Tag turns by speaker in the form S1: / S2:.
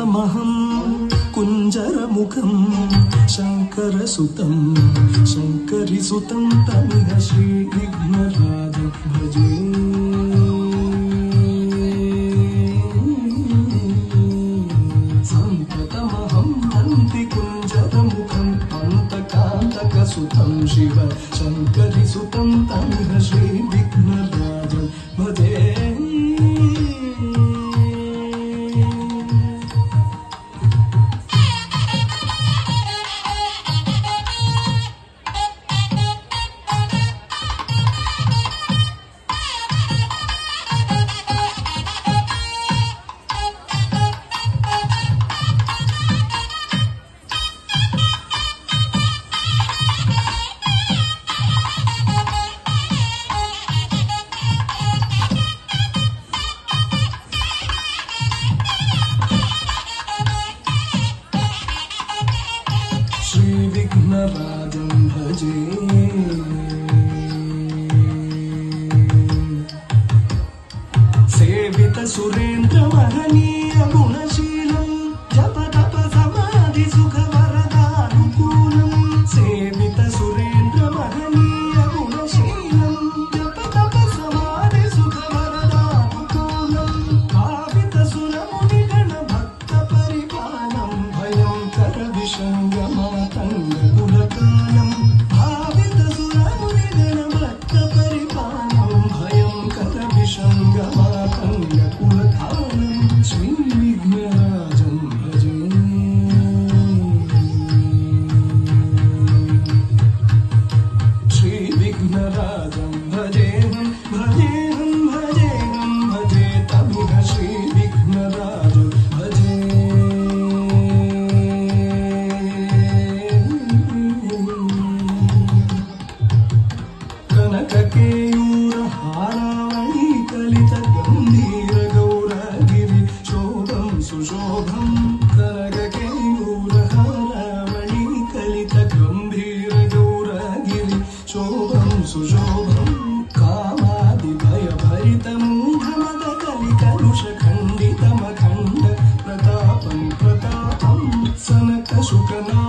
S1: సంతతమహం కుంజరముఖం శంకరసుతం శంకరిసుతం తమిహ శ్రీ విఘ్నరాజం భజే సంతతమహం నంది కుంజరముఖం అంతకాంతకసుతం శివ శంకరిసుతం తమిహ శ్రీ విఘ్నరాజం భజే विघ्नराजं भजे सेवित सुरेन्द्र महनीय गुणशीलं जप तप समाधि सुख वरदानुकूलं सेवित सुरेन्द्र महनीय गुणशीलं जप तप समाधि सुख वरदानुकूलं भावित सुरमुनिगण भक्त परिपालं भयंकर विषंगमा कुलकालं भावित सुरमुनिगण भक्त परिपालं भयंकर विषंगमातंग कुलकालं श्री विघ्नराजं भजे श्री विघ्नराजं भजेहं भजेहं भजेहं भजे तमिह श्री विघ्नराजं भजे कनककेयूर हारावळी कलित गंभीर गौरगिरि शोभं सुशोभं कनककेयूर हारावळी कलित गंभीर गौरगिरि शोभं सुशोभं कामादि भय भरित मूढमद कलि कलुष खण्डितमखण्ड प्रतापं प्रतापं सनक शुकना